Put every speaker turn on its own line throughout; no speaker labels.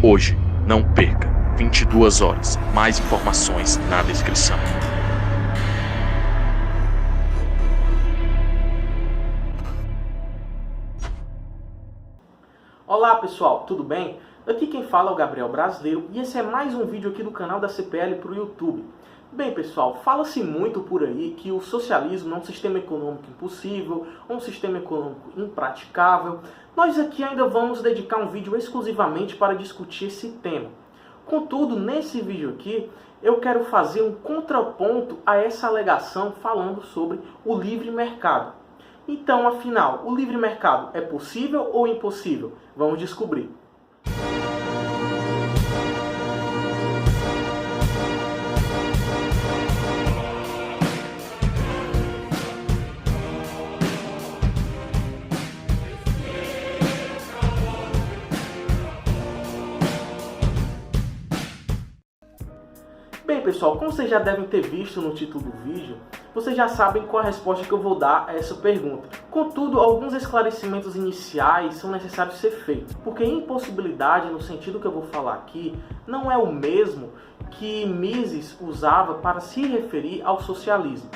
hoje. Não perca, 22 horas. Mais informações na descrição.
Olá pessoal, tudo bem? Aqui quem fala é o Gabriel Brasileiro e esse é mais um vídeo aqui do canal da CPL para o YouTube. Bem pessoal, fala-se muito por aí que o socialismo é um sistema econômico impossível, um sistema econômico impraticável. Nós aqui ainda vamos dedicar um vídeo exclusivamente para discutir esse tema. Contudo, nesse vídeo aqui, eu quero fazer um contraponto a essa alegação falando sobre o livre mercado. Então, afinal, o livre mercado é possível ou impossível? Vamos descobrir. Bem pessoal, como vocês já devem ter visto no título do vídeo, vocês já sabem qual a resposta que eu vou dar a essa pergunta. Contudo, alguns esclarecimentos iniciais são necessários ser feitos, porque impossibilidade, no sentido que eu vou falar aqui, não é o mesmo que Mises usava para se referir ao socialismo.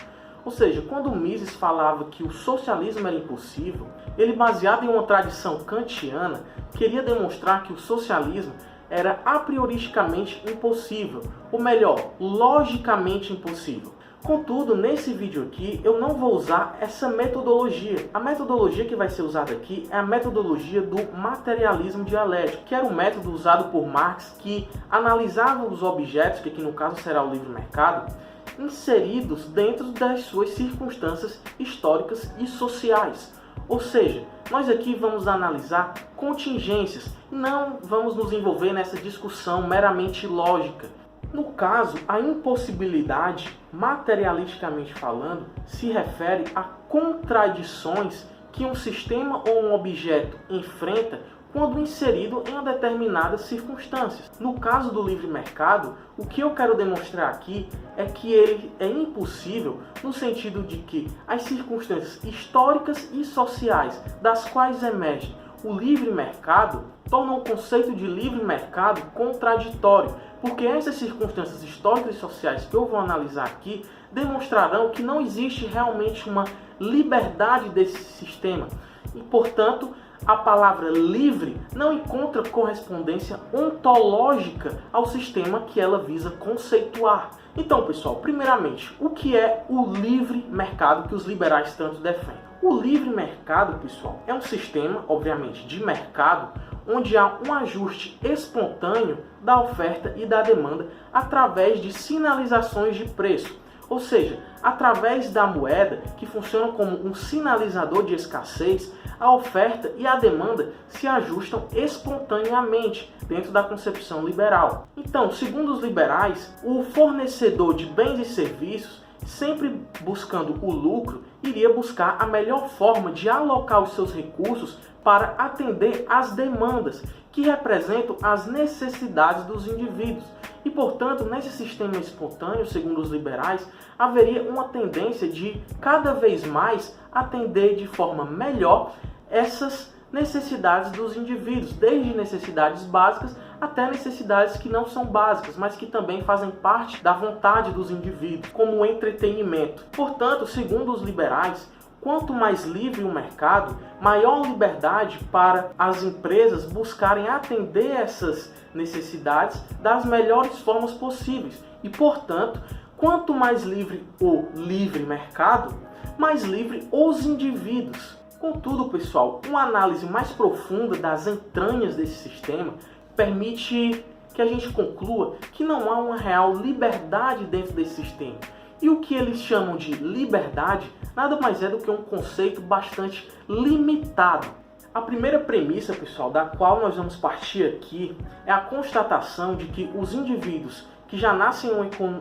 Ou seja, quando Mises falava que o socialismo era impossível, ele, baseado em uma tradição kantiana, queria demonstrar que o socialismo era a prioristicamente impossível, ou melhor, logicamente impossível. Contudo, nesse vídeo aqui, eu não vou usar essa metodologia. A metodologia que vai ser usada aqui é a metodologia do materialismo dialético, que era um método usado por Marx que analisava os objetos, que aqui no caso será o livre mercado, inseridos dentro das suas circunstâncias históricas e sociais. Ou seja, nós aqui vamos analisar contingências, não vamos nos envolver nessa discussão meramente lógica. No caso, a impossibilidade, materialisticamente falando, se refere a contradições que um sistema ou um objeto enfrenta quando inserido em determinadas circunstâncias. No caso do livre mercado, o que eu quero demonstrar aqui é que ele é impossível no sentido de que as circunstâncias históricas e sociais das quais emerge o livre mercado tornam o conceito de livre mercado contraditório, porque essas circunstâncias históricas e sociais que eu vou analisar aqui demonstrarão que não existe realmente uma liberdade desse sistema e, portanto, a palavra livre não encontra correspondência ontológica ao sistema que ela visa conceituar. Então, pessoal, primeiramente, o que é o livre mercado que os liberais tanto defendem? O livre mercado, pessoal, é um sistema, obviamente, de mercado, onde há um ajuste espontâneo da oferta e da demanda através de sinalizações de preço. Ou seja, através da moeda, que funciona como um sinalizador de escassez, a oferta e a demanda se ajustam espontaneamente dentro da concepção liberal. Então, segundo os liberais, o fornecedor de bens e serviços, sempre buscando o lucro, iria buscar a melhor forma de alocar os seus recursos para atender às demandas, que representam as necessidades dos indivíduos. E, portanto, nesse sistema espontâneo, segundo os liberais, haveria uma tendência de cada vez mais atender de forma melhor essas necessidades dos indivíduos, desde necessidades básicas até necessidades que não são básicas, mas que também fazem parte da vontade dos indivíduos, como o entretenimento. Portanto, segundo os liberais, quanto mais livre o mercado, maior liberdade para as empresas buscarem atender essas necessidades das melhores formas possíveis. E, portanto, quanto mais livre o livre mercado, mais livre os indivíduos. Contudo, pessoal, uma análise mais profunda das entranhas desse sistema permite que a gente conclua que não há uma real liberdade dentro desse sistema. E o que eles chamam de liberdade nada mais é do que um conceito bastante limitado. A primeira premissa, pessoal, da qual nós vamos partir aqui é a constatação de que os indivíduos que já nascem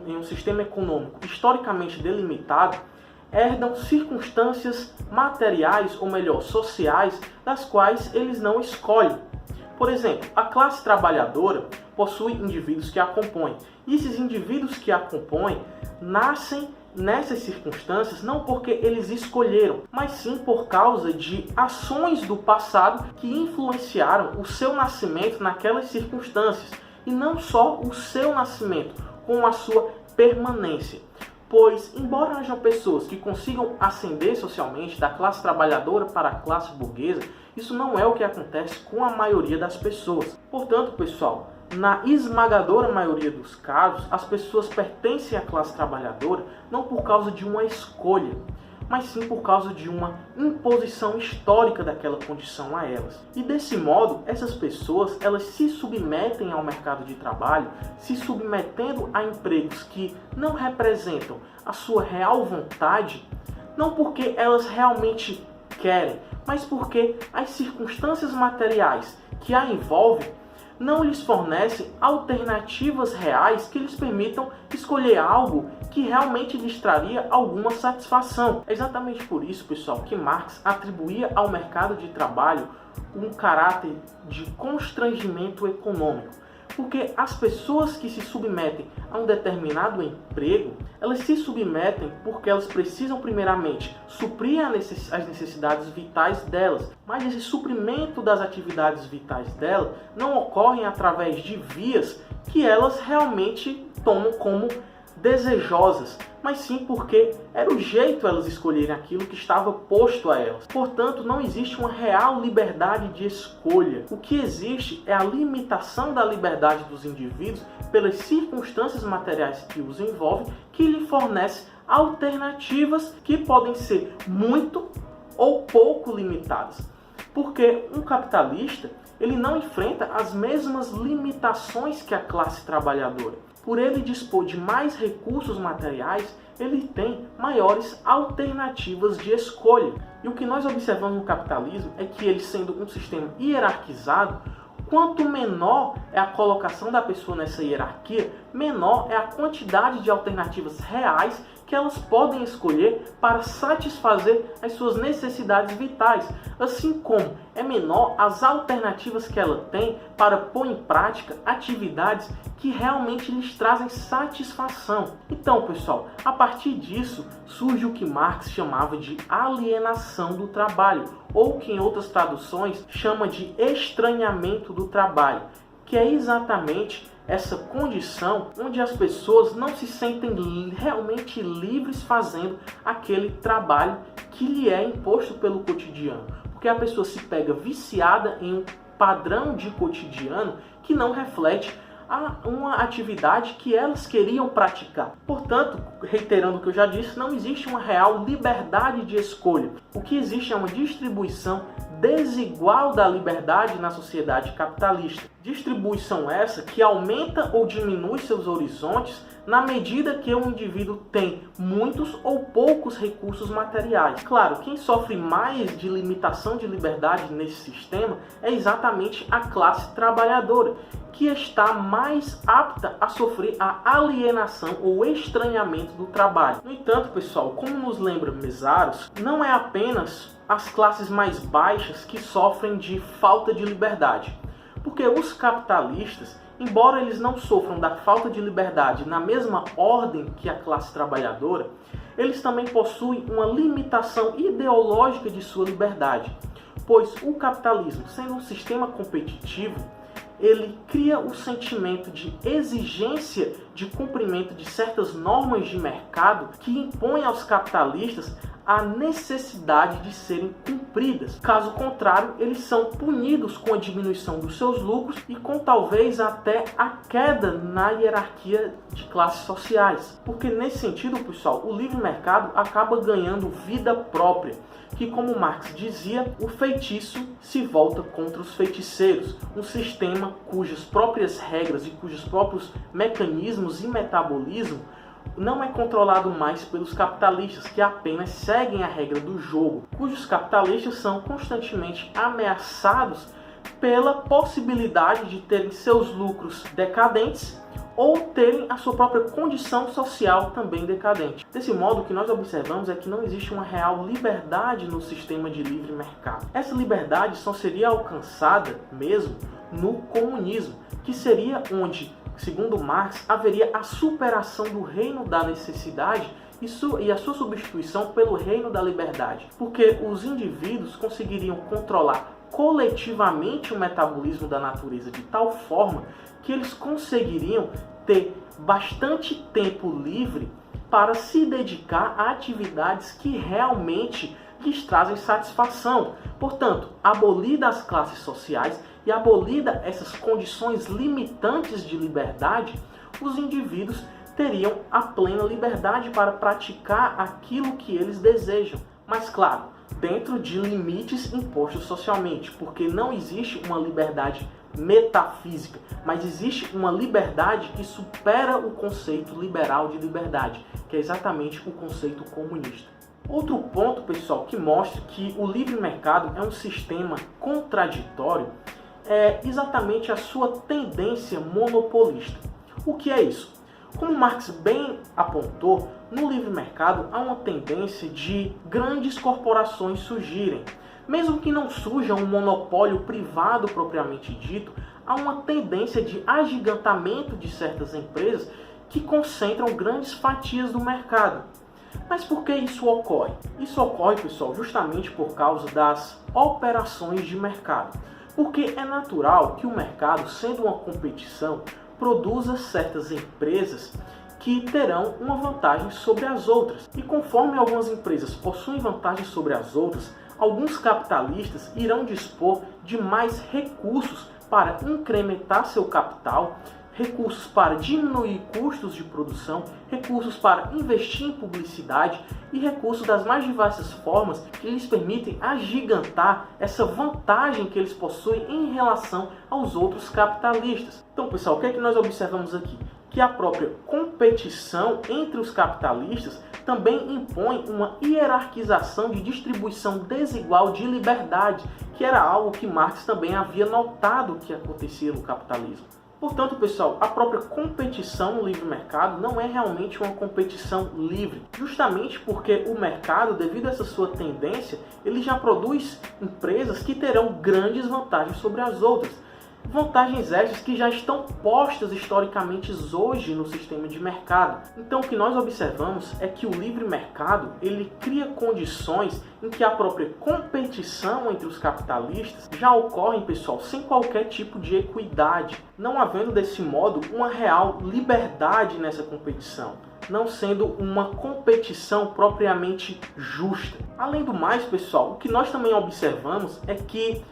em um sistema econômico historicamente delimitado herdam circunstâncias materiais, ou melhor, sociais, das quais eles não escolhem. Por exemplo, a classe trabalhadora possui indivíduos que a compõem. E esses indivíduos que a compõem nascem nessas circunstâncias não porque eles escolheram, mas sim por causa de ações do passado que influenciaram o seu nascimento naquelas circunstâncias, e não só o seu nascimento, com a sua permanência. Pois, embora hajam pessoas que consigam ascender socialmente da classe trabalhadora para a classe burguesa, isso não é o que acontece com a maioria das pessoas. Portanto, pessoal, na esmagadora maioria dos casos, as pessoas pertencem à classe trabalhadora não por causa de uma escolha, mas sim por causa de uma imposição histórica daquela condição a elas. E desse modo, essas pessoas elas se submetem ao mercado de trabalho, se submetendo a empregos que não representam a sua real vontade, não porque elas realmente querem, mas porque as circunstâncias materiais que a envolvem não lhes fornecem alternativas reais que lhes permitam escolher algo que realmente lhes traria alguma satisfação. É exatamente por isso, pessoal, que Marx atribuía ao mercado de trabalho um caráter de constrangimento econômico. Porque as pessoas que se submetem a um determinado emprego, elas se submetem porque elas precisam primeiramente suprir as necessidades vitais delas. Mas esse suprimento das atividades vitais delas não ocorre através de vias que elas realmente tomam como desejosas, mas sim porque era o jeito elas escolherem aquilo que estava posto a elas. Portanto, não existe uma real liberdade de escolha. O que existe é a limitação da liberdade dos indivíduos pelas circunstâncias materiais que os envolvem, que lhe fornece alternativas que podem ser muito ou pouco limitadas. Porque um capitalista, ele não enfrenta as mesmas limitações que a classe trabalhadora. Por ele dispor de mais recursos materiais, ele tem maiores alternativas de escolha. E o que nós observamos no capitalismo é que ele, sendo um sistema hierarquizado, quanto menor é a colocação da pessoa nessa hierarquia, menor é a quantidade de alternativas reais que elas podem escolher para satisfazer as suas necessidades vitais, assim como é menor as alternativas que ela tem para pôr em prática atividades que realmente lhes trazem satisfação. Então, pessoal, a partir disso surge o que Marx chamava de alienação do trabalho, ou que em outras traduções chama de estranhamento do trabalho, que é exatamente essa condição onde as pessoas não se sentem realmente livres fazendo aquele trabalho que lhe é imposto pelo cotidiano. Porque a pessoa se pega viciada em um padrão de cotidiano que não reflete uma atividade que elas queriam praticar. Portanto, reiterando o que eu já disse, não existe uma real liberdade de escolha. O que existe é uma distribuição desigual da liberdade na sociedade capitalista. Distribuição essa que aumenta ou diminui seus horizontes na medida que o indivíduo tem muitos ou poucos recursos materiais. Claro, quem sofre mais de limitação de liberdade nesse sistema é exatamente a classe trabalhadora, que está mais apta a sofrer a alienação ou estranhamento do trabalho. No entanto, pessoal, como nos lembra Mesaros, não é apenas as classes mais baixas que sofrem de falta de liberdade. Porque os capitalistas, embora eles não sofram da falta de liberdade na mesma ordem que a classe trabalhadora, eles também possuem uma limitação ideológica de sua liberdade. Pois o capitalismo, sendo um sistema competitivo, ele cria o sentimento de exigência de cumprimento de certas normas de mercado que impõem aos capitalistas a necessidade de serem cumpridas. Caso contrário, eles são punidos com a diminuição dos seus lucros e com talvez até a queda na hierarquia de classes sociais. Porque nesse sentido, pessoal, o livre mercado acaba ganhando vida própria, que, como Marx dizia, o feitiço se volta contra os feiticeiros, um sistema cujas próprias regras e cujos próprios mecanismos e metabolismo não é controlado mais pelos capitalistas, que apenas seguem a regra do jogo, cujos capitalistas são constantemente ameaçados pela possibilidade de terem seus lucros decadentes ou terem a sua própria condição social também decadente. Desse modo, o que nós observamos é que não existe uma real liberdade no sistema de livre mercado. Essa liberdade só seria alcançada mesmo no comunismo, que seria onde, segundo Marx, haveria a superação do reino da necessidade e a sua substituição pelo reino da liberdade, porque os indivíduos conseguiriam controlar coletivamente o metabolismo da natureza de tal forma que eles conseguiriam ter bastante tempo livre para se dedicar a atividades que realmente lhes trazem satisfação. Portanto, abolida as classes sociais e abolida essas condições limitantes de liberdade, os indivíduos teriam a plena liberdade para praticar aquilo que eles desejam. Mas claro, dentro de limites impostos socialmente, porque não existe uma liberdade metafísica, mas existe uma liberdade que supera o conceito liberal de liberdade, que é exatamente o conceito comunista. Outro ponto, pessoal, que mostra que o livre mercado é um sistema contraditório é exatamente a sua tendência monopolista. O que é isso? Como Marx bem apontou, no livre mercado há uma tendência de grandes corporações surgirem. Mesmo que não surja um monopólio privado propriamente dito, há uma tendência de agigantamento de certas empresas que concentram grandes fatias do mercado. Mas por que isso ocorre? Isso ocorre, pessoal, justamente por causa das operações de mercado. Porque é natural que o mercado, sendo uma competição, produza certas empresas que terão uma vantagem sobre as outras. E conforme algumas empresas possuem vantagem sobre as outras, alguns capitalistas irão dispor de mais recursos para incrementar seu capital, recursos para diminuir custos de produção, recursos para investir em publicidade e recursos das mais diversas formas que lhes permitem agigantar essa vantagem que eles possuem em relação aos outros capitalistas. Então, pessoal, o que é que nós observamos aqui? Que a própria competição entre os capitalistas também impõe uma hierarquização de distribuição desigual de liberdade, que era algo que Marx também havia notado que acontecia no capitalismo. Portanto, pessoal, a própria competição no livre mercado não é realmente uma competição livre, justamente porque o mercado, devido a essa sua tendência, ele já produz empresas que terão grandes vantagens sobre as outras. Vantagens essas que já estão postas historicamente hoje no sistema de mercado. Então o que nós observamos é que o livre mercado ele cria condições em que a própria competição entre os capitalistas já ocorre, pessoal, sem qualquer tipo de equidade, não havendo desse modo uma real liberdade nessa competição, não sendo uma competição propriamente justa. Além do mais, pessoal, o que nós também observamos é que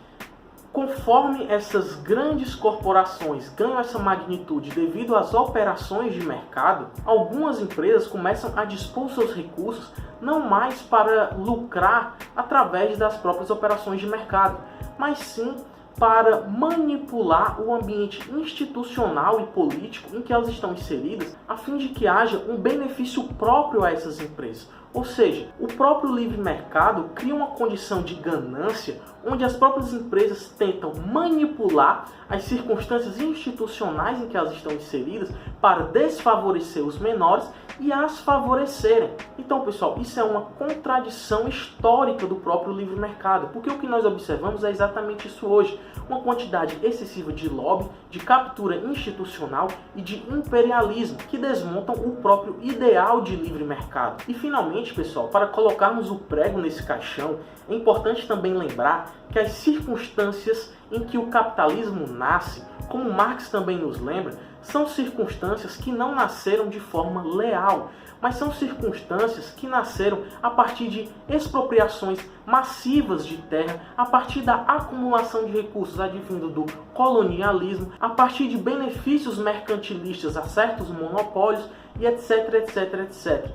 conforme essas grandes corporações ganham essa magnitude devido às operações de mercado, algumas empresas começam a dispor seus recursos não mais para lucrar através das próprias operações de mercado, mas sim para manipular o ambiente institucional e político em que elas estão inseridas, a fim de que haja um benefício próprio a essas empresas. Ou seja, o próprio livre mercado cria uma condição de ganância onde as próprias empresas tentam manipular as circunstâncias institucionais em que elas estão inseridas para desfavorecer os menores e as favorecerem. Então, pessoal, isso é uma contradição histórica do próprio livre mercado, porque o que nós observamos é exatamente isso hoje, uma quantidade excessiva de lobby, de captura institucional e de imperialismo que desmontam o próprio ideal de livre mercado. E finalmente, pessoal, para colocarmos o prego nesse caixão, é importante também lembrar que as circunstâncias em que o capitalismo nasce, como Marx também nos lembra, são circunstâncias que não nasceram de forma leal, mas são circunstâncias que nasceram a partir de expropriações massivas de terra, a partir da acumulação de recursos advindo do colonialismo, a partir de benefícios mercantilistas a certos monopólios e etc, etc, etc.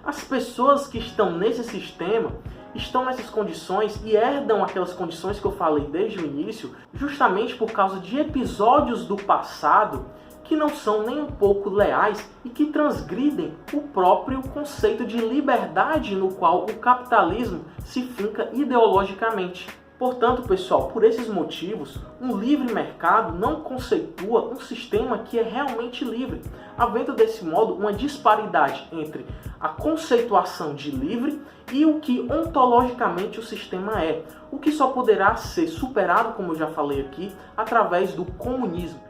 As pessoas que estão nesse sistema estão nessas condições e herdam aquelas condições que eu falei desde o início, justamente por causa de episódios do passado que não são nem um pouco leais e que transgridem o próprio conceito de liberdade no qual o capitalismo se finca ideologicamente. Portanto, pessoal, por esses motivos, um livre mercado não conceitua um sistema que é realmente livre, havendo desse modo uma disparidade entre a conceituação de livre e o que ontologicamente o sistema é, o que só poderá ser superado, como eu já falei aqui, através do comunismo.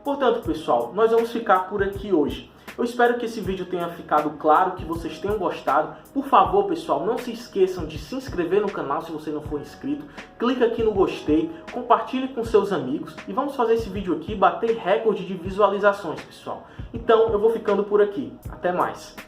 Portanto, pessoal, nós vamos ficar por aqui hoje. Eu espero que esse vídeo tenha ficado claro, que vocês tenham gostado. Por favor, pessoal, não se esqueçam de se inscrever no canal se você não for inscrito. Clica aqui no gostei, compartilhe com seus amigos e vamos fazer esse vídeo aqui bater recorde de visualizações, pessoal. Então, eu vou ficando por aqui. Até mais!